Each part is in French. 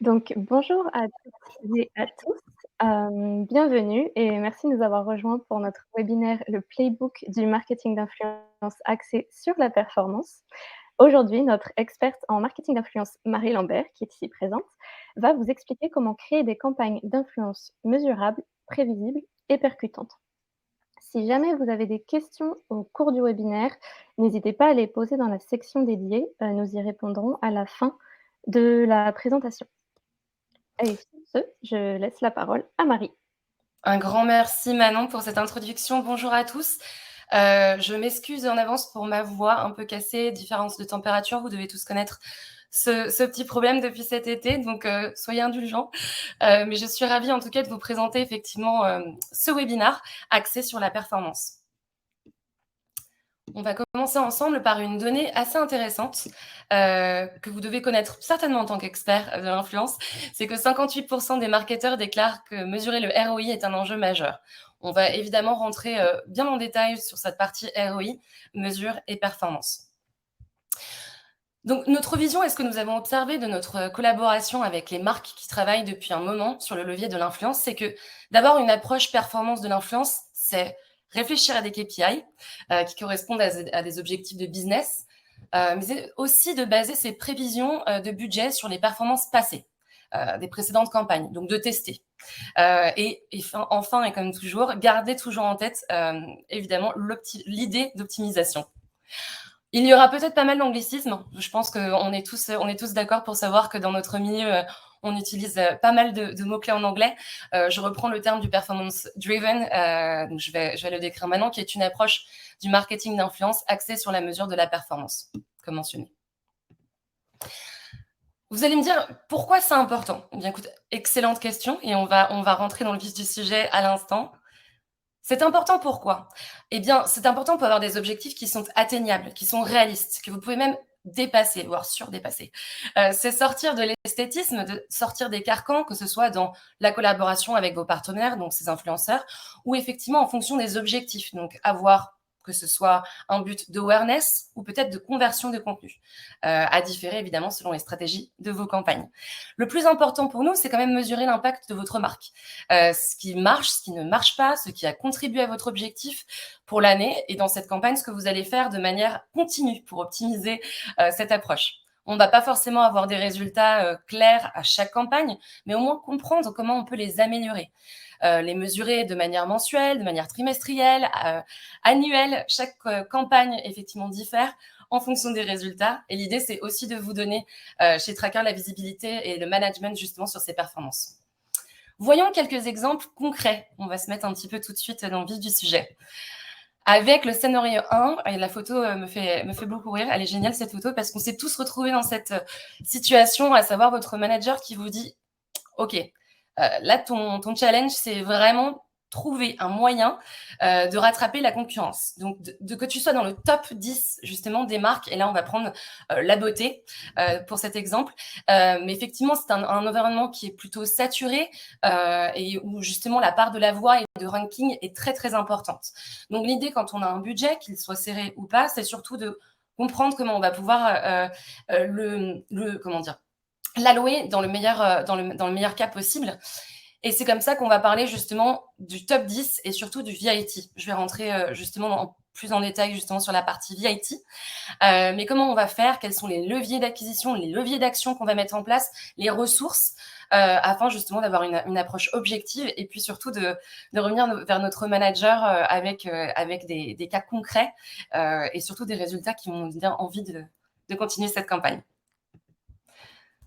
Donc, bonjour à toutes et à tous, bienvenue et merci de nous avoir rejoints pour notre webinaire «Le playbook du marketing d'influence axé sur la performance». Aujourd'hui, notre experte en marketing d'influence, Marie Lambert, qui est ici présente, va vous expliquer comment créer des campagnes d'influence mesurables, prévisibles et percutantes. Si jamais vous avez des questions au cours du webinaire, n'hésitez pas à les poser dans la section dédiée, nous y répondrons à la fin de la présentation. Et sur ce, je laisse la parole à Marie. Un grand merci Manon pour cette introduction. Bonjour à tous. Je m'excuse en avance pour ma voix un peu cassée, différence de température. Vous devez tous connaître ce petit problème depuis cet été, donc soyez indulgents. Mais je suis ravie en tout cas de vous présenter effectivement ce webinaire axé sur la performance. On va commencer ensemble par une donnée assez intéressante que vous devez connaître certainement en tant qu'expert de l'influence. C'est que 58% des marketeurs déclarent que mesurer le ROI est un enjeu majeur. On va évidemment rentrer bien en détail sur cette partie ROI, mesure et performance. Donc, notre vision et ce que nous avons observé de notre collaboration avec les marques qui travaillent depuis un moment sur le levier de l'influence, c'est que d'abord, une approche performance de l'influence, c'est réfléchir à des KPI qui correspondent à des objectifs de business, mais aussi de baser ses prévisions de budget sur les performances passées, des précédentes campagnes, donc de tester. Enfin, et comme toujours, garder toujours en tête, évidemment, l'idée d'optimisation. Il y aura peut-être pas mal d'anglicismes. Je pense qu'on est tous d'accord pour savoir que dans notre milieu, on utilise pas mal de mots-clés en anglais. Je reprends le terme du performance driven, donc je vais le décrire maintenant, qui est une approche du marketing d'influence axée sur la mesure de la performance, comme mentionné. Vous allez me dire pourquoi c'est important. Eh bien, écoute, excellente question, et on va rentrer dans le vif du sujet à l'instant. C'est important pourquoi? Eh bien, c'est important pour avoir des objectifs qui sont atteignables, qui sont réalistes, que vous pouvez même dépasser, voire surdépasser. C'est sortir de l'esthétisme, de sortir des carcans, que ce soit dans la collaboration avec vos partenaires, donc ces influenceurs, ou effectivement en fonction des objectifs, donc avoir que ce soit un but d'awareness ou peut-être de conversion de contenu, à différer évidemment selon les stratégies de vos campagnes. Le plus important pour nous, c'est quand même mesurer l'impact de votre marque. Ce qui marche, ce qui ne marche pas, ce qui a contribué à votre objectif pour l'année et dans cette campagne, ce que vous allez faire de manière continue pour optimiser cette approche. On ne va pas forcément avoir des résultats clairs à chaque campagne, mais au moins comprendre comment on peut les améliorer. Les mesurer de manière mensuelle, de manière trimestrielle, annuelle. Chaque campagne, effectivement, diffère en fonction des résultats. Et l'idée, c'est aussi de vous donner chez Tracker la visibilité et le management justement sur ces performances. Voyons quelques exemples concrets. On va se mettre un petit peu tout de suite dans le vif du sujet. Avec le scénario 1, et la photo me fait beaucoup rire, elle est géniale cette photo parce qu'on s'est tous retrouvés dans cette situation, à savoir votre manager qui vous dit « Ok, là ton challenge c'est vraiment trouver un moyen de rattraper la concurrence. Donc, que tu sois dans le top 10 justement des marques, et là on va prendre la beauté pour cet exemple, mais effectivement c'est un environnement qui est plutôt saturé et où justement la part de la voix et de ranking est très très importante. Donc l'idée quand on a un budget, qu'il soit serré ou pas, c'est surtout de comprendre comment on va pouvoir l'allouer dans le meilleur cas possible. Et c'est comme ça qu'on va parler justement du top 10 et surtout du VIT. Je vais rentrer justement plus en détail justement sur la partie VIT. Mais comment on va faire? Quels sont les leviers d'acquisition, les leviers d'action qu'on va mettre en place, les ressources, afin justement d'avoir une approche objective et puis surtout de revenir vers notre manager avec des cas concrets et surtout des résultats qui vont nous donner envie de continuer cette campagne.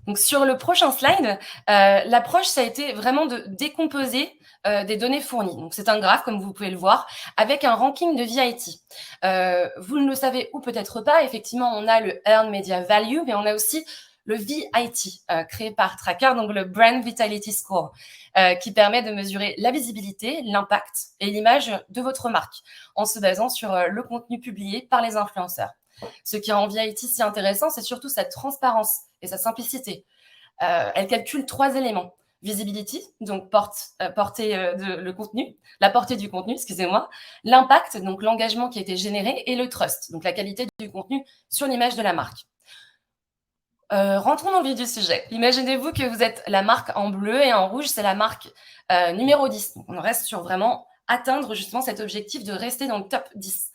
Donc, sur le prochain slide, l'approche, ça a été vraiment de décomposer des données fournies. Donc, c'est un graphe, comme vous pouvez le voir, avec un ranking de VIT. Vous ne le savez ou peut-être pas, effectivement, on a le Earned Media Value, mais on a aussi le VIT, créé par Tracker, donc le Brand Vitality Score, qui permet de mesurer la visibilité, l'impact et l'image de votre marque, en se basant sur le contenu publié par les influenceurs. Ce qui rend VIT si intéressant, c'est surtout sa transparence et sa simplicité. Elle calcule 3 éléments. Visibility, donc la portée du contenu, excusez-moi, l'impact, donc l'engagement qui a été généré, et le trust, donc la qualité du contenu sur l'image de la marque. Rentrons dans le vif du sujet. Imaginez-vous que vous êtes la marque en bleu et en rouge, c'est la marque numéro 10. Donc, on reste sur vraiment atteindre justement cet objectif de rester dans le top 10.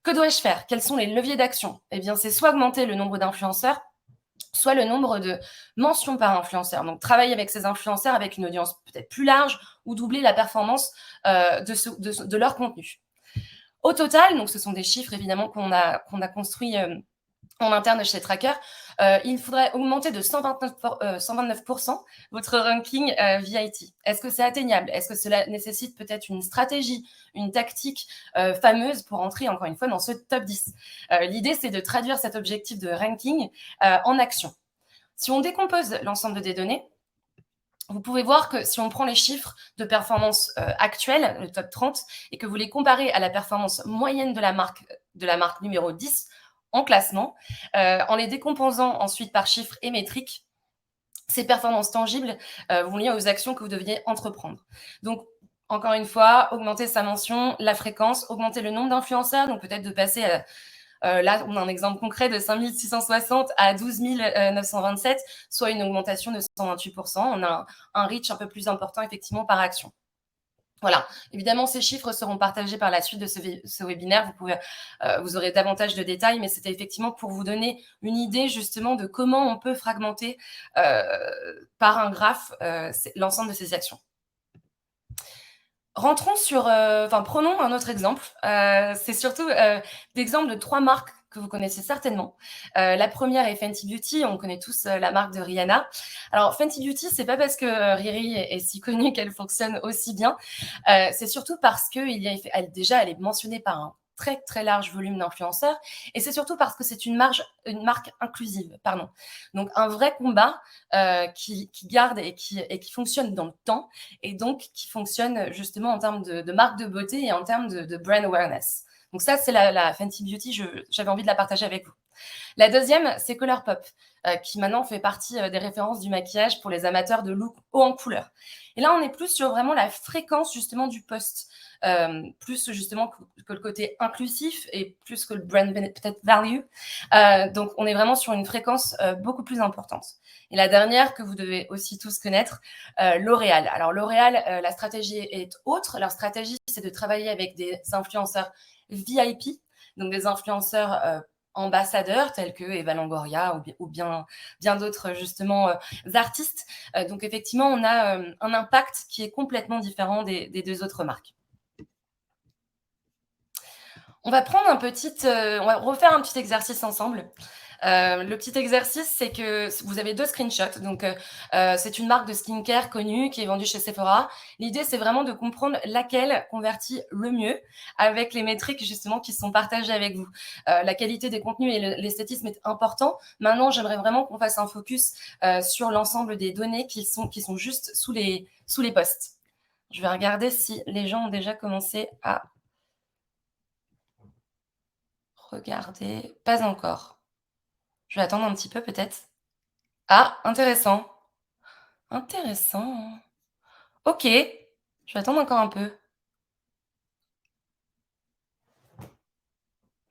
Que dois-je faire? Quels sont les leviers d'action? Eh bien, c'est soit augmenter le nombre d'influenceurs, soit le nombre de mentions par influenceur. Donc, travailler avec ces influenceurs avec une audience peut-être plus large ou doubler la performance de leur contenu. Au total, donc ce sont des chiffres évidemment qu'on a construits en interne chez Tracker, il faudrait augmenter de 129% votre ranking VIT. Est-ce que c'est atteignable? Est-ce que cela nécessite peut-être une stratégie, une tactique fameuse pour entrer encore une fois dans ce top 10? L'idée, c'est de traduire cet objectif de ranking en action. Si on décompose l'ensemble des données, vous pouvez voir que si on prend les chiffres de performance actuels, le top 30, et que vous les comparez à la performance moyenne de la marque numéro 10 en classement, en les décomposant ensuite par chiffres et métriques, ces performances tangibles vont lier aux actions que vous deviez entreprendre. Donc, encore une fois, augmenter sa mention, la fréquence, augmenter le nombre d'influenceurs, donc peut-être de passer à là, on a un exemple concret de 5 660 à 12 927, soit une augmentation de 128%. On a un reach un peu plus important, effectivement, par action. Voilà. Évidemment, ces chiffres seront partagés par la suite de ce webinaire. Vous aurez davantage de détails, mais c'était effectivement pour vous donner une idée, justement, de comment on peut fragmenter par un graphe l'ensemble de ces actions. Rentrons prenons un autre exemple. C'est surtout l'exemple de 3 marques que vous connaissez certainement. La première est Fenty Beauty. On connaît tous la marque de Rihanna. Alors, Fenty Beauty, c'est pas parce que Riri est si connue qu'elle fonctionne aussi bien. C'est surtout parce que elle est mentionnée par un très très large volume d'influenceurs, et c'est surtout parce que c'est une marque inclusive, pardon. Donc un vrai combat qui garde et qui fonctionne dans le temps, et donc qui fonctionne justement en termes de marque de beauté et en termes de brand awareness. Donc ça, c'est la Fenty Beauty, j'avais envie de la partager avec vous. La deuxième, c'est Colourpop, qui maintenant fait partie des références du maquillage pour les amateurs de look haut en couleur. Et là, on est plus sur vraiment la fréquence justement du post, plus justement que le côté inclusif et plus que le brand peut-être value. Donc, on est vraiment sur une fréquence beaucoup plus importante. Et la dernière que vous devez aussi tous connaître, L'Oréal. Alors, L'Oréal, la stratégie est autre. Leur stratégie, c'est de travailler avec des influenceurs VIP, donc des influenceurs ambassadeurs tels que Eva Longoria ou bien d'autres justement artistes. Donc effectivement, on a un impact qui est complètement différent des deux autres marques. On va refaire un petit exercice ensemble. Le petit exercice, c'est que vous avez 2 screenshots. Donc, c'est une marque de skincare connue qui est vendue chez Sephora. L'idée, c'est vraiment de comprendre laquelle convertit le mieux avec les métriques justement qui sont partagées avec vous. La qualité des contenus et l'esthétisme est important. Maintenant, j'aimerais vraiment qu'on fasse un focus sur l'ensemble des données qui sont juste sous les posts. Je vais regarder si les gens ont déjà commencé à regarder. Pas encore. Je vais attendre un petit peu peut-être. Ah, intéressant. Intéressant. OK. Je vais attendre encore un peu.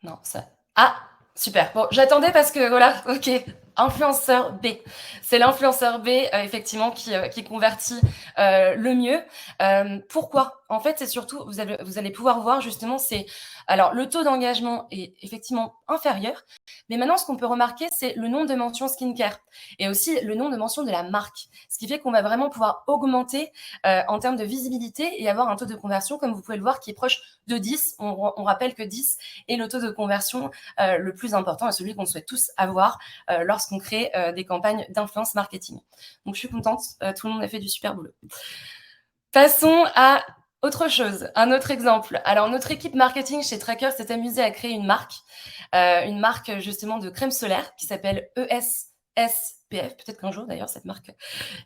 Non, ça ah! Super. Bon, j'attendais parce que voilà, OK. Influenceur B. C'est l'influenceur B, effectivement qui convertit, le mieux. Pourquoi? En fait, c'est surtout vous allez pouvoir voir justement, alors le taux d'engagement est effectivement inférieur, mais maintenant ce qu'on peut remarquer, c'est le nombre de mentions skincare et aussi le nombre de mentions de la marque. Ce qui fait qu'on va vraiment pouvoir augmenter, en termes de visibilité et avoir un taux de conversion, comme vous pouvez le voir, qui est proche de 10. On rappelle que 10 est le taux de conversion le plus important et celui qu'on souhaite tous avoir lorsqu'on crée des campagnes d'influence marketing. Donc, je suis contente. Tout le monde a fait du super boulot. Passons à autre chose, un autre exemple. Alors, notre équipe marketing chez Tracker s'est amusée à créer une marque justement de crème solaire qui s'appelle ESSPF. Peut-être qu'un jour, d'ailleurs, cette marque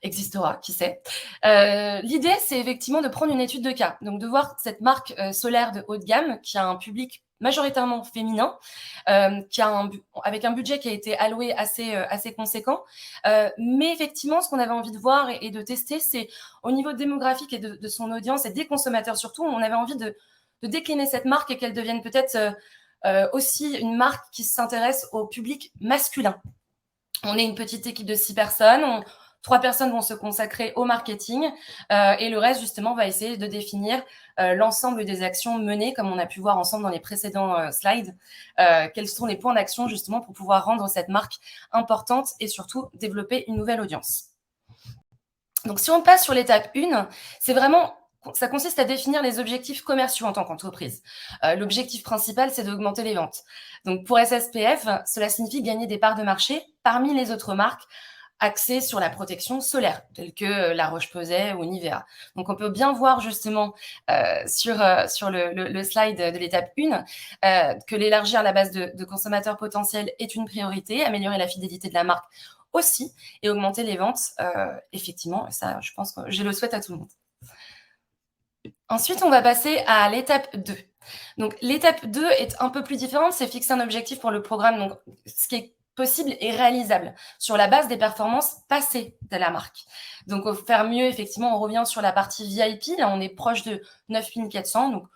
existera, qui sait. L'idée, c'est effectivement de prendre une étude de cas, donc de voir cette marque solaire de haut de gamme qui a un public majoritairement féminin, avec un budget qui a été alloué assez conséquent. Mais effectivement, ce qu'on avait envie de voir et de tester, c'est au niveau démographique et de son audience et des consommateurs surtout, on avait envie de décliner cette marque et qu'elle devienne peut-être aussi une marque qui s'intéresse au public masculin. On est une petite équipe de 6 personnes. 3 personnes vont se consacrer au marketing et le reste, justement, va essayer de définir l'ensemble des actions menées, comme on a pu voir ensemble dans les précédents slides. Quels sont les points d'action, justement, pour pouvoir rendre cette marque importante et surtout développer une nouvelle audience. Donc, si on passe sur l'étape 1, ça consiste à définir les objectifs commerciaux en tant qu'entreprise. L'objectif principal, c'est d'augmenter les ventes. Donc, pour SSPF, cela signifie gagner des parts de marché parmi les autres marques axées sur la protection solaire, telles que La Roche-Posay ou Nivea. Donc, on peut bien voir justement sur le slide de l'étape 1 que l'élargir la base de consommateurs potentiels est une priorité, améliorer la fidélité de la marque aussi et augmenter les ventes, effectivement, ça, je pense que je le souhaite à tout le monde. Ensuite, on va passer à l'étape 2. Donc, l'étape 2 est un peu plus différente, c'est fixer un objectif pour le programme, donc ce qui est possible et réalisable sur la base des performances passées de la marque. Donc, pour faire mieux, effectivement, on revient sur la partie VIP. Là, on est proche de 9400, donc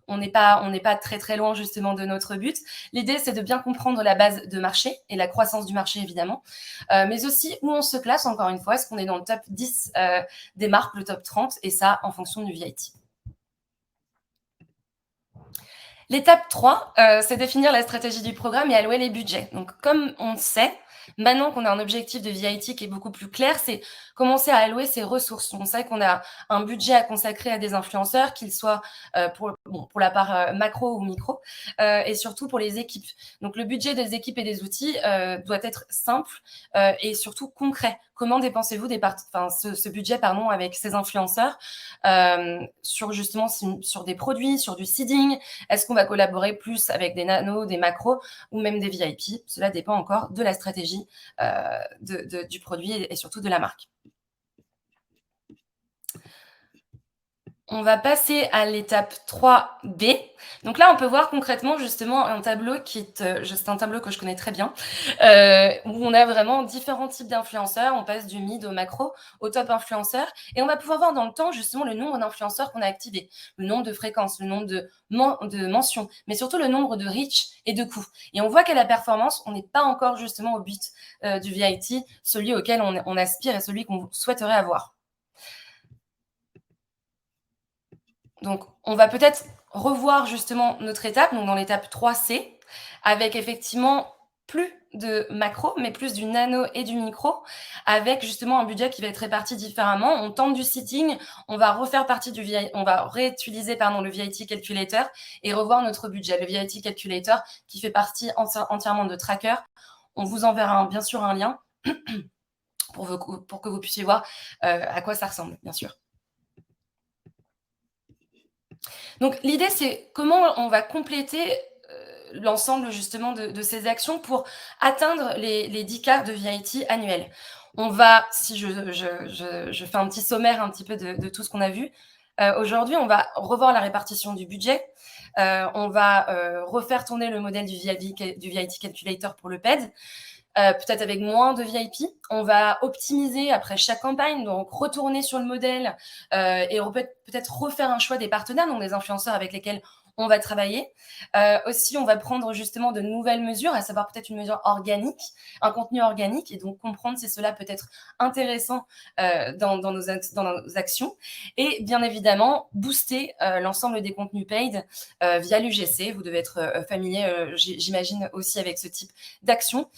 on n'est pas très très loin justement de notre but. L'idée, c'est de bien comprendre la base de marché et la croissance du marché, évidemment, mais aussi où on se place, encore une fois. Est-ce qu'on est dans le top 10 des marques, le top 30, et ça en fonction du VIT. L'étape 3, c'est définir la stratégie du programme et allouer les budgets. Donc, comme on le sait, maintenant qu'on a un objectif de VIT qui est beaucoup plus clair, c'est commencer à allouer ses ressources. On sait qu'on a un budget à consacrer à des influenceurs, qu'ils soient pour la part macro ou micro, et surtout pour les équipes. Donc, le budget des équipes et des outils doit être simple et surtout concret. Comment dépensez-vous ce budget avec ces influenceurs sur des produits, sur du seeding? Est-ce qu'on va collaborer plus avec des nanos, des macros ou même des VIP? Cela dépend encore de la stratégie du produit et surtout de la marque. On va passer à l'étape 3B. Donc là, on peut voir concrètement justement un tableau c'est un tableau que je connais très bien, où on a vraiment différents types d'influenceurs. On passe du mid au macro, au top influenceur, et on va pouvoir voir dans le temps justement le nombre d'influenceurs qu'on a activés, le nombre de fréquences, le nombre de mentions, mais surtout le nombre de reach et de coûts. Et on voit qu'à la performance, on n'est pas encore justement au but du VIT, celui auquel on aspire et celui qu'on souhaiterait avoir. Donc, on va peut-être revoir justement notre étape, donc dans l'étape 3C, avec effectivement plus de macro, mais plus du nano et du micro, avec justement un budget qui va être réparti différemment. On tente du seating, on va refaire partie on va réutiliser le VIT Calculator et revoir notre budget. Le VIT Calculator qui fait partie entièrement de Tracker. On vous enverra bien sûr un lien pour que vous puissiez voir à quoi ça ressemble, bien sûr. Donc, l'idée, c'est comment on va compléter l'ensemble justement de ces actions pour atteindre les 10K de VIT annuels. On va, si je fais un petit sommaire un petit peu de tout ce qu'on a vu, aujourd'hui, on va revoir la répartition du budget. On va refaire tourner le modèle du VIT Calculator pour le PED. Peut-être avec moins de VIP. On va optimiser après chaque campagne, donc retourner sur le modèle et peut-être refaire un choix des partenaires, donc des influenceurs avec lesquels on va travailler. Aussi, on va prendre justement de nouvelles mesures, à savoir peut-être une mesure organique, un contenu organique, et donc comprendre si cela peut être intéressant dans nos actions. Et bien évidemment, booster l'ensemble des contenus paid via l'UGC. Vous devez être familier, j'imagine, aussi avec ce type d'action.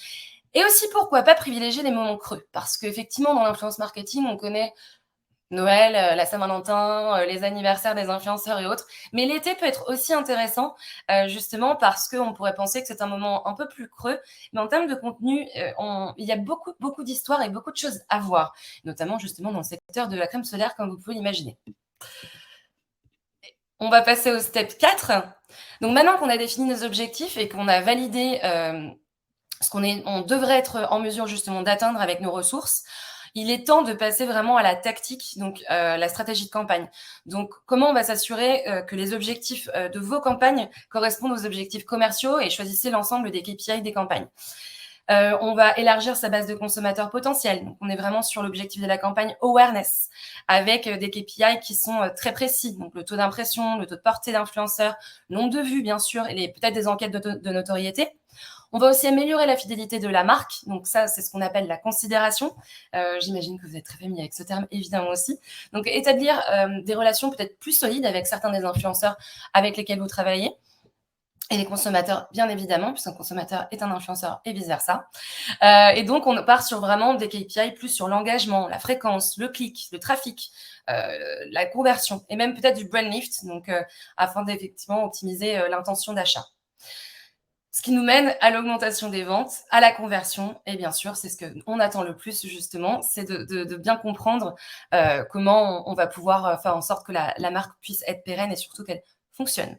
Et aussi, pourquoi pas privilégier les moments creux? Parce qu'effectivement, dans l'influence marketing, on connaît Noël, la Saint-Valentin, les anniversaires des influenceurs et autres. Mais l'été peut être aussi intéressant, justement parce qu'on pourrait penser que c'est un moment un peu plus creux. Mais en termes de contenu, il y a beaucoup, beaucoup d'histoires et beaucoup de choses à voir, notamment justement dans le secteur de la crème solaire, comme vous pouvez l'imaginer. On va passer au step 4. Donc maintenant qu'on a défini nos objectifs et qu'on a validé ce on devrait être en mesure justement d'atteindre avec nos ressources, il est temps de passer vraiment à la tactique, donc la stratégie de campagne. Donc, comment on va s'assurer que les objectifs de vos campagnes correspondent aux objectifs commerciaux et choisissez l'ensemble des KPI des campagnes. On va élargir sa base de consommateurs potentiels. Donc, on est vraiment sur l'objectif de la campagne awareness, avec des KPI qui sont très précis. Donc, le taux d'impression, le taux de portée d'influenceurs, le nombre de vues, bien sûr, et peut-être des enquêtes de notoriété. On va aussi améliorer la fidélité de la marque. Donc ça, c'est ce qu'on appelle la considération. J'imagine que vous êtes très familier avec ce terme, évidemment aussi. Donc établir des relations peut-être plus solides avec certains des influenceurs avec lesquels vous travaillez. Et les consommateurs, bien évidemment, puisqu'un consommateur est un influenceur et vice-versa. Et donc, on part sur vraiment des KPI plus sur l'engagement, la fréquence, le clic, le trafic, la conversion, et même peut-être du brand lift, donc afin d'effectivement optimiser l'intention d'achat. Ce qui nous mène à l'augmentation des ventes, à la conversion, et bien sûr, c'est ce qu'on attend le plus justement, c'est de bien comprendre comment on va pouvoir faire en sorte que la marque puisse être pérenne et surtout qu'elle fonctionne.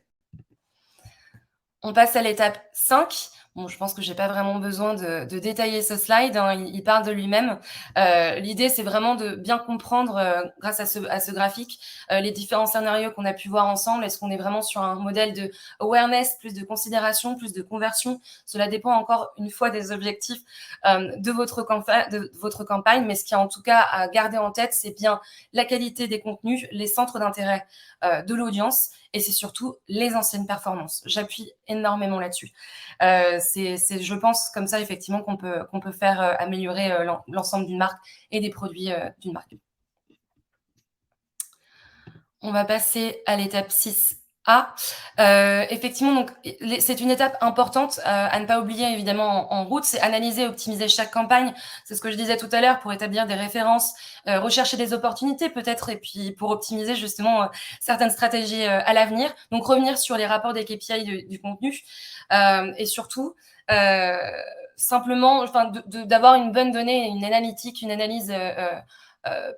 On passe à l'étape 5. Bon, je pense que j'ai pas vraiment besoin de détailler ce slide, hein, il parle de lui-même. L'idée, c'est vraiment de bien comprendre, grâce à ce graphique, les différents scénarios qu'on a pu voir ensemble. Est-ce qu'on est vraiment sur un modèle de awareness, plus de considération, plus de conversion? Cela dépend encore une fois des objectifs de votre campagne, mais ce qui est en tout cas à garder en tête, c'est bien la qualité des contenus, les centres d'intérêt de l'audience, et c'est surtout les anciennes performances. J'appuie énormément là-dessus. C'est, je pense, comme ça, effectivement, qu'on peut faire améliorer l'ensemble d'une marque et des produits d'une marque. On va passer à l'étape 6A. Effectivement, donc, c'est une étape importante à ne pas oublier, évidemment, en route, c'est analyser et optimiser chaque campagne. C'est ce que je disais tout à l'heure, pour établir des références, rechercher des opportunités peut-être, et puis pour optimiser justement certaines stratégies à l'avenir. Donc, revenir sur les rapports des KPI du contenu, et surtout, simplement, enfin, d'avoir une bonne donnée, une analytique, une analyse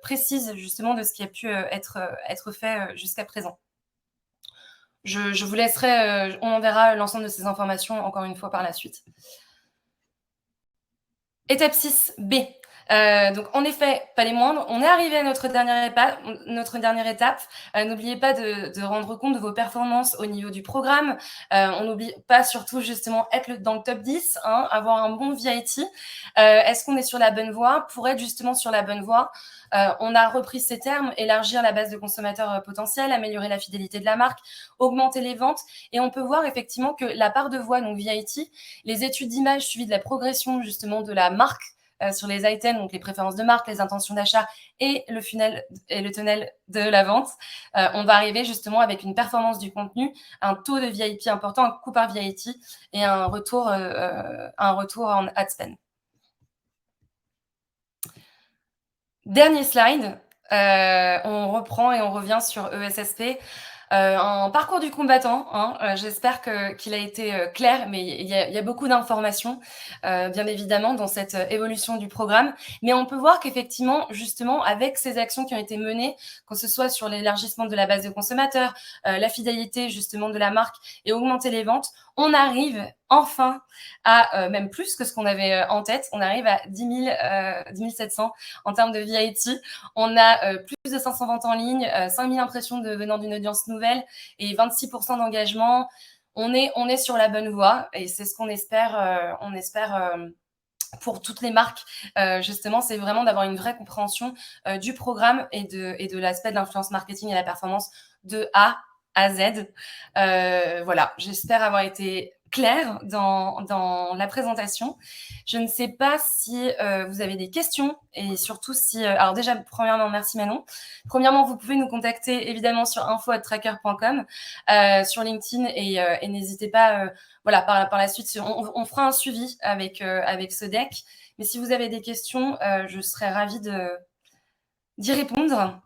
précise justement de ce qui a pu être fait jusqu'à présent. Je vous laisserai, on enverra l'ensemble de ces informations encore une fois par la suite. Étape 6B. Donc en effet, pas les moindres, on est arrivé à notre dernière étape. N'oubliez pas de rendre compte de vos performances au niveau du programme. On n'oublie pas surtout justement être dans le top 10, hein, avoir un bon VIT. Est-ce qu'on est sur la bonne voie? Pour être justement sur la bonne voie, on a repris ces termes, élargir la base de consommateurs potentiels, améliorer la fidélité de la marque, augmenter les ventes, et on peut voir effectivement que la part de voix, donc VIT, les études d'image suivies de la progression justement de la marque sur les items, donc les préférences de marque, les intentions d'achat et le funnel et le tunnel de la vente, on va arriver justement avec une performance du contenu, un taux de VIP important, un coût par VIP et un retour en ad spend. Dernier slide, on reprend et on revient sur ESSP. Un parcours du combattant, hein, j'espère qu'il a été clair, mais il y a beaucoup d'informations, bien évidemment, dans cette évolution du programme. Mais on peut voir qu'effectivement, justement, avec ces actions qui ont été menées, que ce soit sur l'élargissement de la base de consommateurs, la fidélité justement de la marque et augmenter les ventes, on arrive enfin à même plus que ce qu'on avait en tête. On arrive à 10 700 en termes de VIT. On a plus de 500 ventes en ligne, 5000 impressions venant d'une audience nouvelle et 26% d'engagement. On est sur la bonne voie et c'est ce qu'on espère. On espère pour toutes les marques, justement, c'est vraiment d'avoir une vraie compréhension du programme et de l'aspect de l'influence marketing et la performance de A à Z. Voilà, j'espère avoir été claire dans la présentation. Je ne sais pas si vous avez des questions et surtout si... alors déjà, premièrement, merci Manon. Premièrement, vous pouvez nous contacter évidemment sur info@tracker.com, sur LinkedIn et n'hésitez pas... voilà, par la suite, on fera un suivi avec ce deck. Mais si vous avez des questions, je serais ravie d'y répondre.